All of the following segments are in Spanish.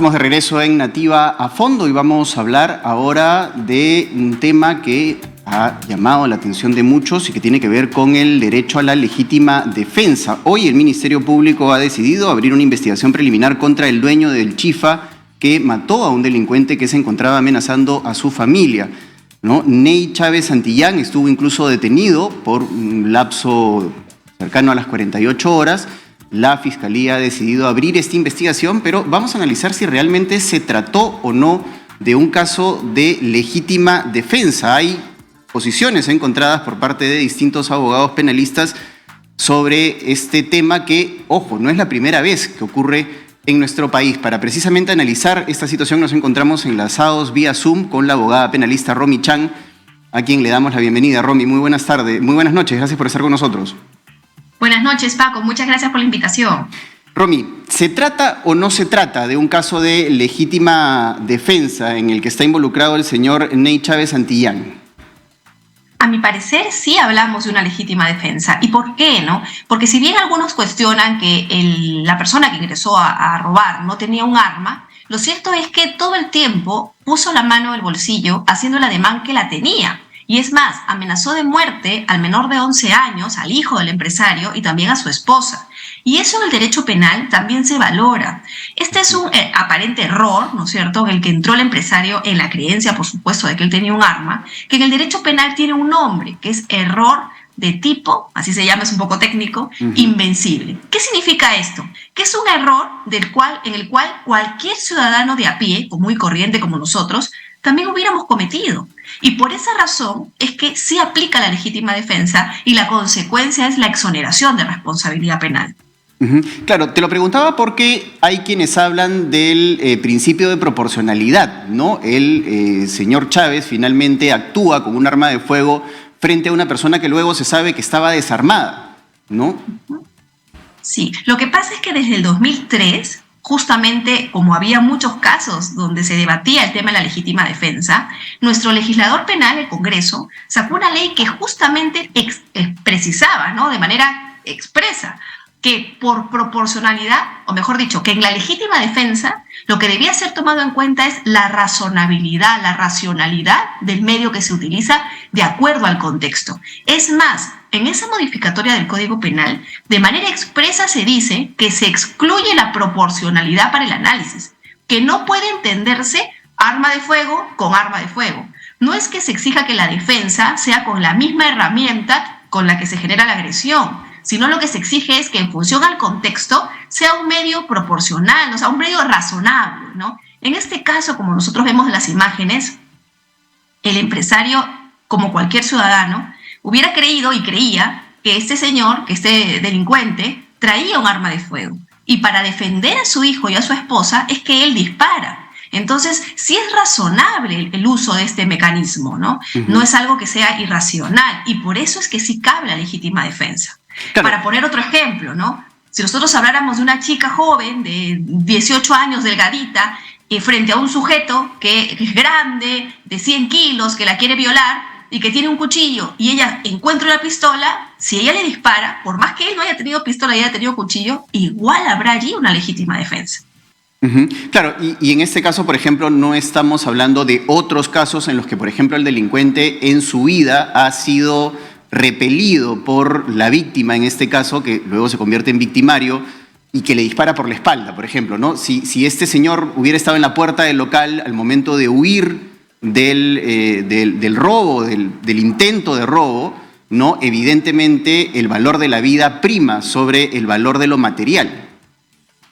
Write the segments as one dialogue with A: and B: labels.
A: Estamos de regreso en Nativa a Fondo y vamos a hablar ahora de un tema que ha llamado la atención de muchos y que tiene que ver con el derecho a la legítima defensa. Hoy el Ministerio Público ha decidido abrir una investigación preliminar contra el dueño del Chifa que mató a un delincuente que se encontraba amenazando a su familia, ¿no? Ney Chávez Santillán estuvo incluso detenido por un lapso cercano a las 48 horas. La Fiscalía ha decidido abrir esta investigación, pero vamos a analizar si realmente se trató o no de un caso de legítima defensa. Hay posiciones encontradas por parte de distintos abogados penalistas sobre este tema que, ojo, no es la primera vez que ocurre en nuestro país. Para precisamente analizar esta situación nos encontramos enlazados vía Zoom con la abogada penalista Romy Chan, a quien le damos la bienvenida. Romy, muy buenas tardes, muy buenas noches, gracias por estar con nosotros.
B: Buenas noches, Paco. Muchas gracias por la invitación.
A: Romy, ¿se trata o no se trata de un caso de legítima defensa en el que está involucrado el señor Ney Chávez Santillán?
B: A mi parecer, sí hablamos de una legítima defensa. ¿Y por qué, no? Porque si bien algunos cuestionan que la persona que ingresó a robar no tenía un arma, lo cierto es que todo el tiempo puso la mano en el bolsillo haciendo el ademán que la tenía. Y es más, amenazó de muerte al menor de 11 años, al hijo del empresario y también a su esposa. Y eso en el derecho penal también se valora. Este es un aparente error, ¿no es cierto?, en el que entró el empresario en la creencia, por supuesto, de que él tenía un arma, que en el derecho penal tiene un nombre, que es error de tipo, así se llama, es un poco técnico, invencible. ¿Qué significa esto? Que es un error en el cual cualquier ciudadano de a pie, común y corriente como nosotros, también hubiéramos cometido. Y por esa razón es que sí aplica la legítima defensa y la consecuencia es la exoneración de responsabilidad penal.
A: Claro, te lo preguntaba porque hay quienes hablan del principio de proporcionalidad, ¿no? El señor Chávez finalmente actúa con un arma de fuego frente a una persona que luego se sabe que estaba desarmada, ¿no?
B: Sí, lo que pasa es que desde el 2003, justamente como había muchos casos donde se debatía el tema de la legítima defensa, nuestro legislador penal, el Congreso, sacó una ley que justamente precisaba, ¿no?, de manera expresa, que por proporcionalidad, o mejor dicho, que en la legítima defensa lo que debía ser tomado en cuenta es la razonabilidad, la racionalidad del medio que se utiliza de acuerdo al contexto. Es más, en esa modificatoria del Código Penal, de manera expresa se dice que se excluye la proporcionalidad para el análisis, que no puede entenderse arma de fuego con arma de fuego. No es que se exija que la defensa sea con la misma herramienta con la que se genera la agresión, sino lo que se exige es que en función al contexto sea un medio proporcional, o sea, un medio razonable, ¿no? En este caso, como nosotros vemos en las imágenes, el empresario, como cualquier ciudadano, hubiera creído y creía que este señor, que este delincuente, traía un arma de fuego. Y para defender a su hijo y a su esposa es que él dispara. Entonces, sí es razonable el uso de este mecanismo, ¿no? No es algo que sea irracional y por eso es que sí cabe la legítima defensa. Claro. Para poner otro ejemplo, ¿no? Si nosotros habláramos de una chica joven de 18 años, delgadita, frente a un sujeto que es grande, de 100 kilos, que la quiere violar y que tiene un cuchillo y ella encuentra una pistola, si ella le dispara, por más que él no haya tenido pistola y haya tenido cuchillo, igual habrá allí una legítima defensa.
A: Claro, y en este caso, por ejemplo, no estamos hablando de otros casos en los que, por ejemplo, el delincuente en su vida ha sido repelido por la víctima, en este caso, que luego se convierte en victimario y que le dispara por la espalda, por ejemplo, ¿no? Si este señor hubiera estado en la puerta del local al momento de huir del robo, del intento de robo, ¿no?, evidentemente el valor de la vida prima sobre el valor de lo material.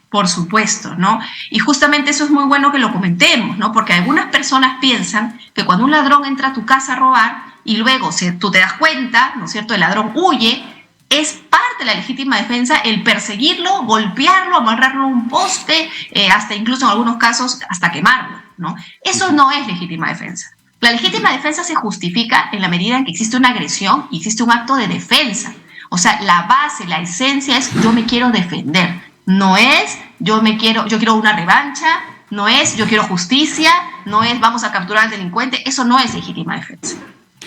B: Por supuesto, ¿no? Y justamente eso es muy bueno que lo comentemos, ¿no? Porque algunas personas piensan que cuando un ladrón entra a tu casa a robar y luego tú te das cuenta, ¿no es cierto?, el ladrón huye, es parte de la legítima defensa el perseguirlo, golpearlo, amarrarlo a un poste, hasta incluso en algunos casos hasta quemarlo, ¿no? Eso no es legítima defensa. La legítima defensa se justifica en la medida en que existe una agresión y existe un acto de defensa. O sea, la base, la esencia es yo me quiero defender. No es yo quiero una revancha, no es yo quiero justicia, no es vamos a capturar al delincuente, eso no es legítima defensa.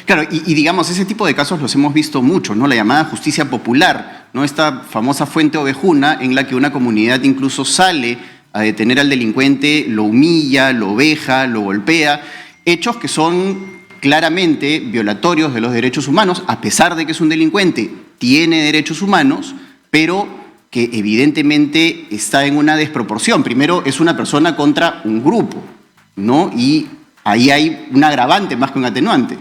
A: Claro, y digamos, ese tipo de casos los hemos visto mucho, ¿no? La llamada justicia popular, ¿no? Esta famosa fuente ovejuna en la que una comunidad incluso sale a detener al delincuente, lo humilla, lo veja, lo golpea, hechos que son claramente violatorios de los derechos humanos, a pesar de que es un delincuente, tiene derechos humanos, pero que evidentemente está en una desproporción. Primero, es una persona contra un grupo, ¿no? Y ahí hay un agravante más que un atenuante.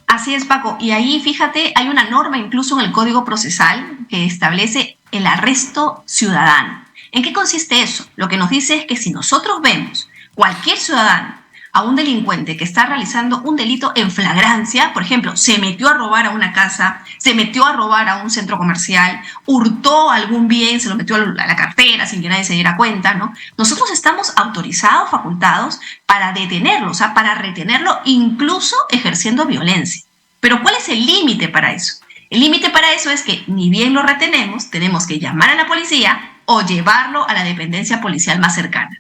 B: Así es, Paco. Y ahí, fíjate, hay una norma incluso en el Código Procesal que establece el arresto ciudadano. ¿En qué consiste eso? Lo que nos dice es que si nosotros vemos cualquier ciudadano a un delincuente que está realizando un delito en flagrancia, por ejemplo, se metió a robar a una casa, se metió a robar a un centro comercial, hurtó algún bien, se lo metió a la cartera sin que nadie se diera cuenta, ¿no? Nosotros estamos autorizados, facultados para detenerlo, o sea, para retenerlo, incluso ejerciendo violencia. Pero ¿cuál es el límite para eso? El límite para eso es que ni bien lo retenemos, tenemos que llamar a la policía o llevarlo a la dependencia policial más cercana.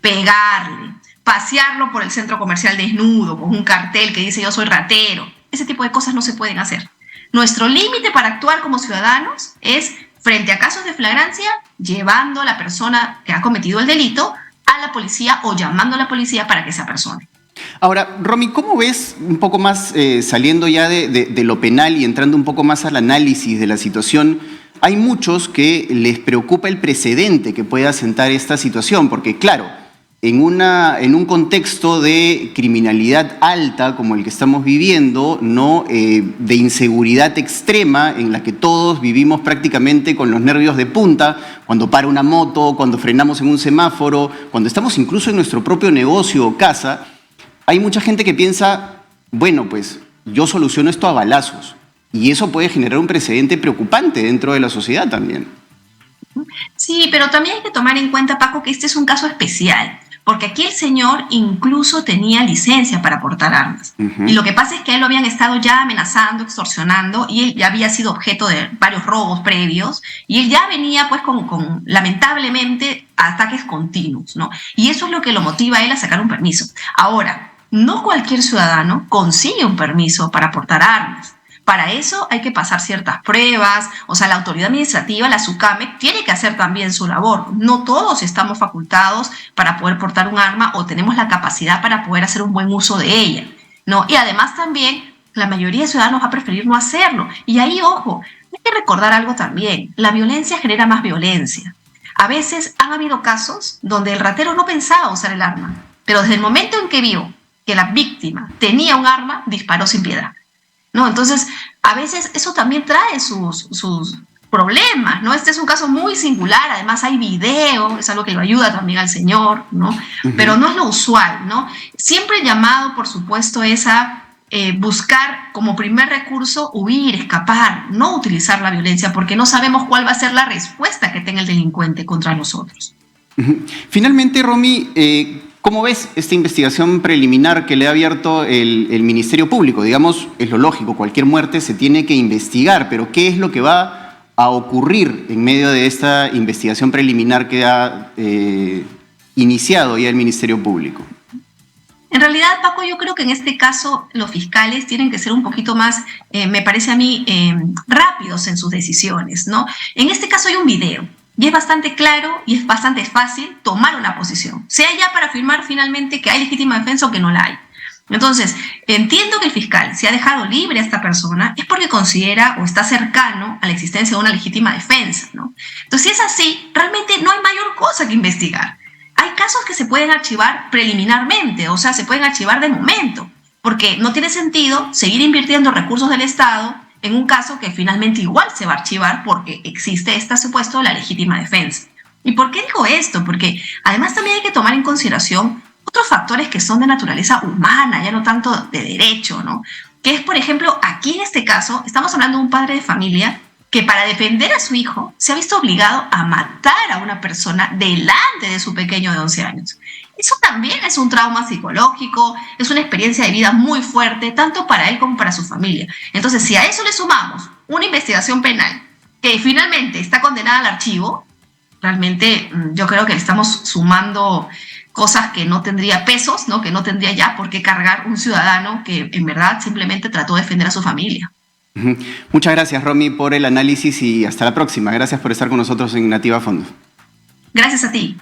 B: Pegarle, pasearlo por el centro comercial desnudo, con un cartel que dice yo soy ratero. Ese tipo de cosas no se pueden hacer. Nuestro límite para actuar como ciudadanos es, frente a casos de flagrancia, llevando a la persona que ha cometido el delito a la policía o llamando a la policía para que se apersone.
A: Ahora, Romy, ¿cómo ves, un poco más saliendo ya de lo penal y entrando un poco más al análisis de la situación? Hay muchos que les preocupa el precedente que pueda sentar esta situación, porque claro, en un contexto de criminalidad alta como el que estamos viviendo, ¿no? De inseguridad extrema en la que todos vivimos prácticamente con los nervios de punta, cuando para una moto, cuando frenamos en un semáforo, cuando estamos incluso en nuestro propio negocio o casa, hay mucha gente que piensa, bueno, pues yo soluciono esto a balazos, y eso puede generar un precedente preocupante dentro de la sociedad también.
B: Sí, pero también hay que tomar en cuenta, Paco, que este es un caso especial. Porque aquí el señor incluso tenía licencia para portar armas. Y lo que pasa es que a él lo habían estado ya amenazando, extorsionando, y él ya había sido objeto de varios robos previos, y él ya venía pues con lamentablemente ataques continuos, ¿no? Y eso es lo que lo motiva a él a sacar un permiso. Ahora, no cualquier ciudadano consigue un permiso para portar armas. Para eso hay que pasar ciertas pruebas, o sea, la autoridad administrativa, la SUCAMEC, tiene que hacer también su labor. No todos estamos facultados para poder portar un arma o tenemos la capacidad para poder hacer un buen uso de ella, ¿no? Y además también la mayoría de ciudadanos va a preferir no hacerlo. Y ahí, ojo, hay que recordar algo también, la violencia genera más violencia. A veces han habido casos donde el ratero no pensaba usar el arma, pero desde el momento en que vio que la víctima tenía un arma, disparó sin piedad, ¿no? Entonces, a veces eso también trae sus problemas, ¿no? Este es un caso muy singular, además hay video, es algo que lo ayuda también al señor, ¿no? Pero no es lo usual, ¿no? Siempre el llamado, por supuesto, es a buscar como primer recurso huir, escapar, no utilizar la violencia, porque no sabemos cuál va a ser la respuesta que tenga el delincuente contra nosotros.
A: Finalmente, Romy, ¿cómo ves esta investigación preliminar que le ha abierto el Ministerio Público? Digamos, es lo lógico, cualquier muerte se tiene que investigar, pero ¿qué es lo que va a ocurrir en medio de esta investigación preliminar que ha iniciado ya el Ministerio Público?
B: En realidad, Paco, yo creo que en este caso los fiscales tienen que ser un poquito más, me parece a mí, rápidos en sus decisiones, ¿no? En este caso hay un video. Y es bastante claro y es bastante fácil tomar una posición, sea ya para afirmar finalmente que hay legítima defensa o que no la hay. Entonces, entiendo que el fiscal se ha dejado libre a esta persona es porque considera o está cercano a la existencia de una legítima defensa, ¿no? Entonces, si es así, realmente no hay mayor cosa que investigar. Hay casos que se pueden archivar preliminarmente, o sea, se pueden archivar de momento, porque no tiene sentido seguir invirtiendo recursos del Estado en un caso que finalmente igual se va a archivar porque existe este supuesto de la legítima defensa. ¿Y por qué digo esto? Porque además también hay que tomar en consideración otros factores que son de naturaleza humana, ya no tanto de derecho, ¿no? Que es, por ejemplo, aquí en este caso, estamos hablando de un padre de familia que para defender a su hijo se ha visto obligado a matar a una persona delante de su pequeño de 11 años. Eso también es un trauma psicológico, es una experiencia de vida muy fuerte, tanto para él como para su familia. Entonces, si a eso le sumamos una investigación penal que finalmente está condenada al archivo, realmente yo creo que le estamos sumando cosas que no tendría pesos, ¿no? Que no tendría ya por qué cargar un ciudadano que en verdad simplemente trató de defender a su familia.
A: Muchas gracias, Romy, por el análisis y hasta la próxima. Gracias por estar con nosotros en Nativa a Fondo.
B: Gracias a ti.